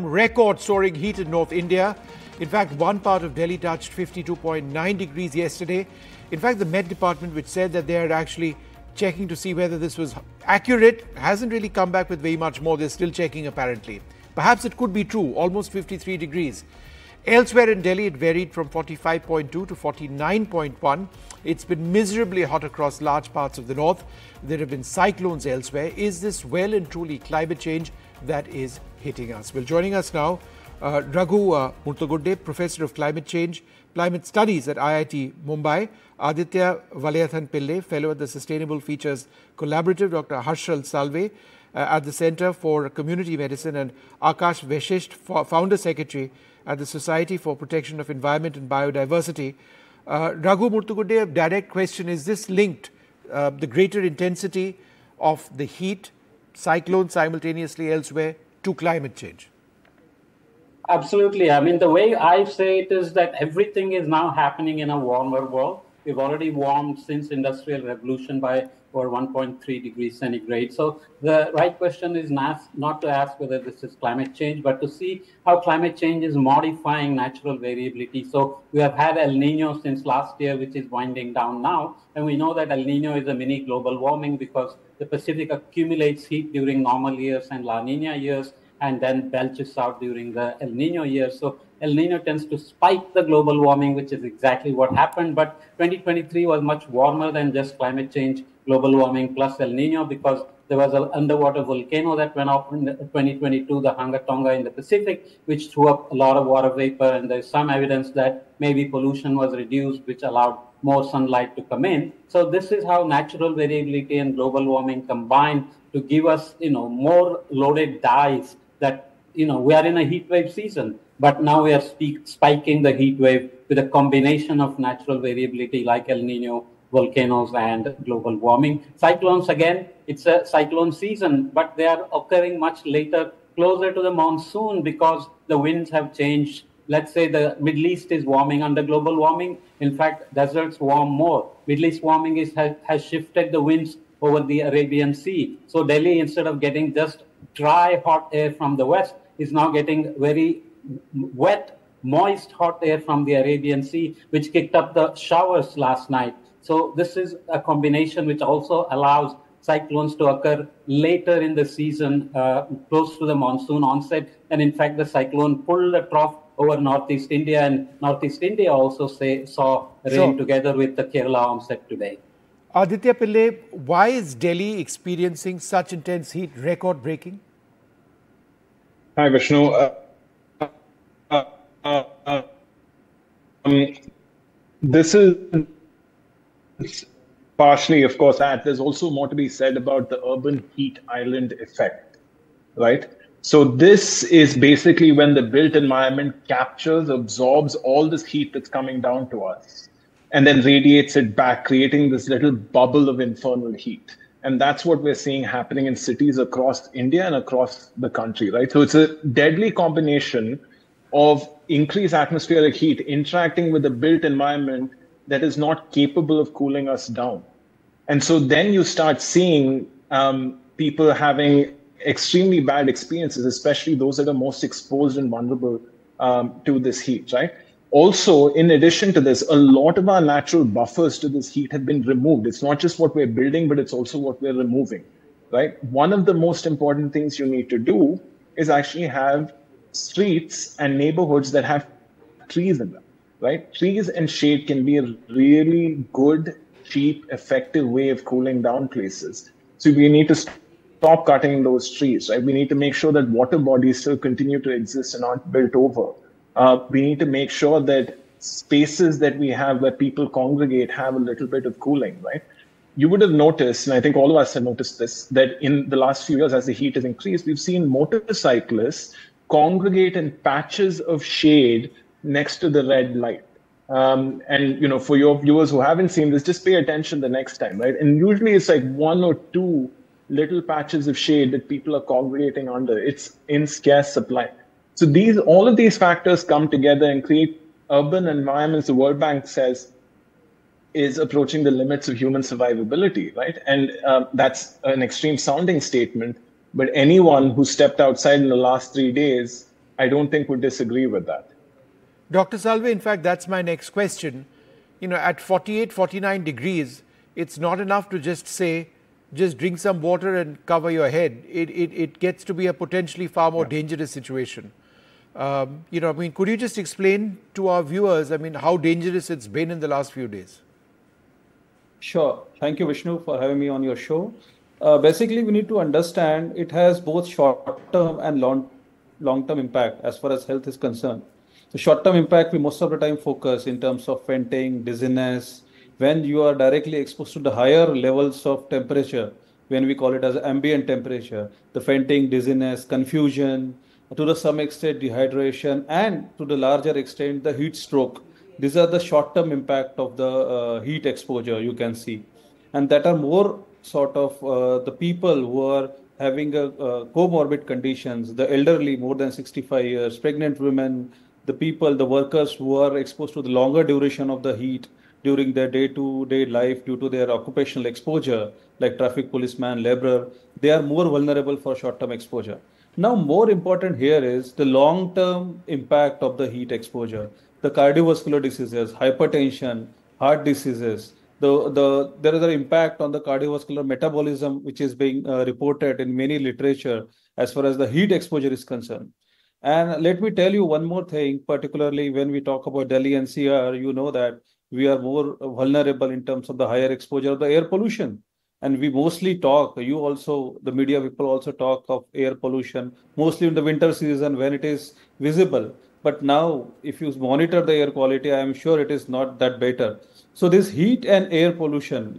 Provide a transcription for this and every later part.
Record soaring heat in North India. In fact, one part of Delhi touched 52.9 degrees yesterday. In fact, the Met Department, which said that they are actually checking to see whether this was accurate, hasn't really come back with very much more. They're still checking apparently. Perhaps it could be true, almost 53 degrees. Elsewhere in Delhi, it varied from 45.2 to 49.1. It's been miserably hot across large parts of the north. There have been cyclones elsewhere. Is this well and truly climate change that is hitting us? Well, joining us now, Raghu Murtugudde, Professor of Climate Change, Climate Studies at IIT Mumbai, Aditya Valayathan Pillai, Fellow at the Sustainable Features Collaborative, Dr. Harshal Salve at the Center for Community Medicine, and Akash Vashisht, Founder Secretary at the Society for Protection of Environment and Biodiversity. Raghu Murtugudde, a direct question: is this linked, the greater intensity of the heat, cyclones simultaneously elsewhere, to climate change? Absolutely. I mean, the way I say it is that everything is now happening in a warmer world. We've already warmed since Industrial Revolution by over 1.3 degrees centigrade. So the right question is not to ask whether this is climate change, but to see how climate change is modifying natural variability. So we have had El Nino since last year, which is winding down now. And we know that El Nino is a mini global warming because the Pacific accumulates heat during normal years and La Nina years, and then belches out during the El Nino years. So El Nino tends to spike the global warming, which is exactly what happened. But 2023 was much warmer than just climate change, global warming plus El Nino, because there was an underwater volcano that went off in 2022, the Hanga Tonga in the Pacific, which threw up a lot of water vapor. And there's some evidence that maybe pollution was reduced, which allowed more sunlight to come in. So this is how natural variability and global warming combine to give us, more loaded dice that, we are in a heat wave season, but now we are spiking the heat wave with a combination of natural variability like El Nino, volcanoes, and global warming. Cyclones, again, it's a cyclone season, but they are occurring much later, closer to the monsoon, because the winds have changed. Let's say the Middle East is warming under global warming. In fact, deserts warm more. Middle East warming has shifted the winds over the Arabian Sea. So Delhi, instead of getting just dry, hot air from the west, is now getting very wet, moist, hot air from the Arabian Sea, which kicked up the showers last night. So this is a combination which also allows cyclones to occur later in the season, close to the monsoon onset. And in fact, the cyclone pulled the trough over Northeast India, and Northeast India also saw rain together with the Kerala onset today. Aditya Pillai, why is Delhi experiencing such intense heat, record-breaking? Hi, Vishnu. This is partially, of course, that. There's also more to be said about the urban heat island effect, right? So this is basically when the built environment captures, absorbs all this heat that's coming down to us, and then radiates it back, creating this little bubble of infernal heat. And that's what we're seeing happening in cities across India and across the country, right? So it's a deadly combination of increased atmospheric heat interacting with a built environment that is not capable of cooling us down. And so then you start seeing people having extremely bad experiences, especially those that are most exposed and vulnerable to this heat, right? Also, in addition to this, a lot of our natural buffers to this heat have been removed. It's not just what we're building, but it's also what we're removing, right? One of the most important things you need to do is actually have streets and neighborhoods that have trees in them, right? Trees and shade can be a really good, cheap, effective way of cooling down places. So we need to stop cutting those trees, right? We need to make sure that water bodies still continue to exist and aren't built over. We need to make sure that spaces that we have where people congregate have a little bit of cooling, right? You would have noticed, and I think all of us have noticed this, that in the last few years, as the heat has increased, we've seen motorcyclists congregate in patches of shade next to the red light. And, for your viewers who haven't seen this, just pay attention the next time, right? And usually it's like one or two little patches of shade that people are congregating under. It's in scarce supply. So all of these factors come together and create urban environments, the World Bank says, is approaching the limits of human survivability, right? And that's an extreme sounding statement, but anyone who stepped outside in the last 3 days I don't think would disagree with that. Dr. Salve, in fact, that's my next question. At 48, 49 degrees, it's not enough to just say, just drink some water and cover your head. It gets to be a potentially far more dangerous situation. Could you just explain to our viewers, how dangerous it's been in the last few days? Sure. Thank you, Vishnu, for having me on your show. Basically, we need to understand it has both short-term and long-term impact as far as health is concerned. The short-term impact, we most of the time focus in terms of fainting, dizziness, when you are directly exposed to the higher levels of temperature, when we call it as ambient temperature, the fainting, dizziness, confusion, to some extent dehydration, and to the larger extent the heat stroke. These are the short-term impact of the heat exposure you can see, and that are more sort of the people who are having a comorbid conditions, the elderly more than 65 years, pregnant women, the people, the workers who are exposed to the longer duration of the heat during their day-to-day life due to their occupational exposure, like traffic policeman, laborer, they are more vulnerable for short-term exposure. Now, more important here is the long-term impact of the heat exposure, the cardiovascular diseases, hypertension, heart diseases. There is an impact on the cardiovascular metabolism, which is being reported in many literature as far as the heat exposure is concerned. And let me tell you one more thing, particularly when we talk about Delhi NCR, you know that we are more vulnerable in terms of the higher exposure of the air pollution. And we mostly talk, you also, the media people also talk of air pollution, mostly in the winter season when it is visible. But now, if you monitor the air quality, I am sure it is not that better. So this heat and air pollution,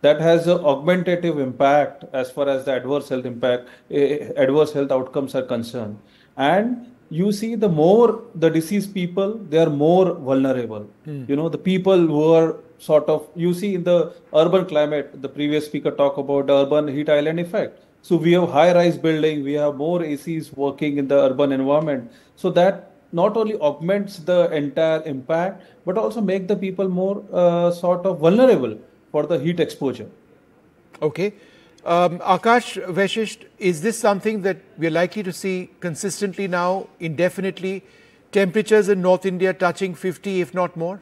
that has an augmentative impact as far as the adverse health impact, adverse health outcomes are concerned. And you see the more the diseased people, they are more vulnerable. The people who are sort of, you see in the urban climate, the previous speaker talked about the urban heat island effect. So we have high-rise building, we have more ACs working in the urban environment. So that not only augments the entire impact, but also make the people more sort of vulnerable for the heat exposure. Okay. Akash, Vashisht, is this something that we're likely to see consistently now, indefinitely? Temperatures in North India touching 50, if not more?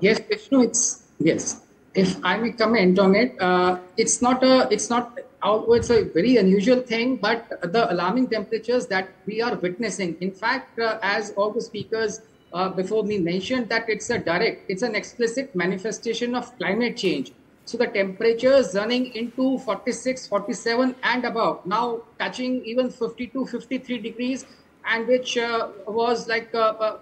Yes, Vishnu, yes. If I may comment on it, it's a very unusual thing, but the alarming temperatures that we are witnessing, in fact, as all the speakers before me mentioned, that it's an explicit manifestation of climate change. So the temperatures running into 46, 47 and above, now touching even 52, 53 degrees, and which was like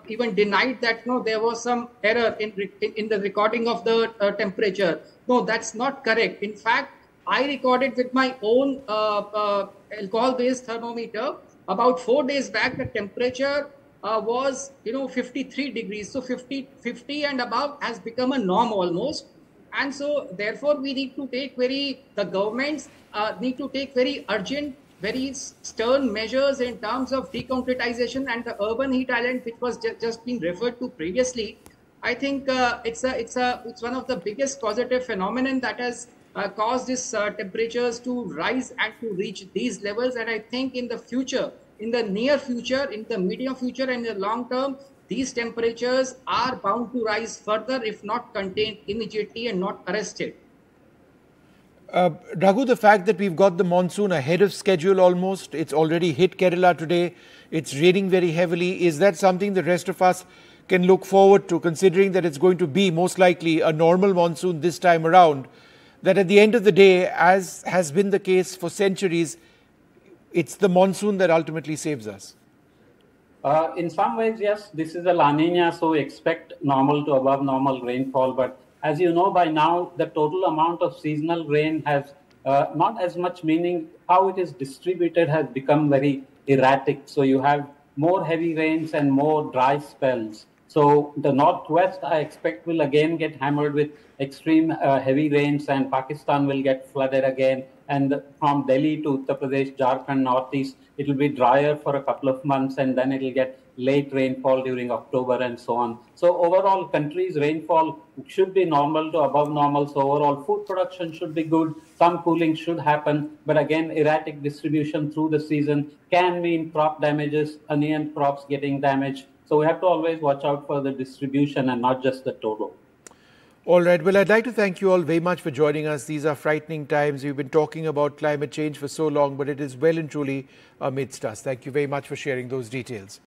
even denied that there was some error in the recording of the temperature. No, that's not correct. In fact, I recorded with my own alcohol-based thermometer about 4 days back. The temperature was 53 degrees. So 50 and above has become a norm almost. And so therefore we need to take the governments need to take very urgent, very stern measures in terms of deconcretization and the urban heat island, which was just being referred to previously. I think it's one of the biggest causative phenomenon that has caused these temperatures to rise and to reach these levels. And I think in the future, in the near future, in the medium future, and in the long term, these temperatures are bound to rise further if not contained immediately and not arrested. Raghu, the fact that we've got the monsoon ahead of schedule almost, it's already hit Kerala today, it's raining very heavily, is that something the rest of us can look forward to, considering that it's going to be most likely a normal monsoon this time around, that at the end of the day, as has been the case for centuries, it's the monsoon that ultimately saves us? In some ways, yes, this is a La Nina, so we expect normal to above normal rainfall. But as you know by now, the total amount of seasonal rain has not as much meaning. How it is distributed has become very erratic. So you have more heavy rains and more dry spells. So the northwest, I expect, will again get hammered with extreme heavy rains, and Pakistan will get flooded again. And from Delhi to Uttar Pradesh, Jharkhand, northeast, It'll be drier for a couple of months, and then it'll get late rainfall during October and so on. So overall, country's rainfall should be normal to above normal. So overall, food production should be good. Some cooling should happen. But again, erratic distribution through the season can mean crop damages, onion crops getting damaged. So we have to always watch out for the distribution and not just the total. All right. Well, I'd like to thank you all very much for joining us. These are frightening times. We've been talking about climate change for so long, but it is well and truly amidst us. Thank you very much for sharing those details.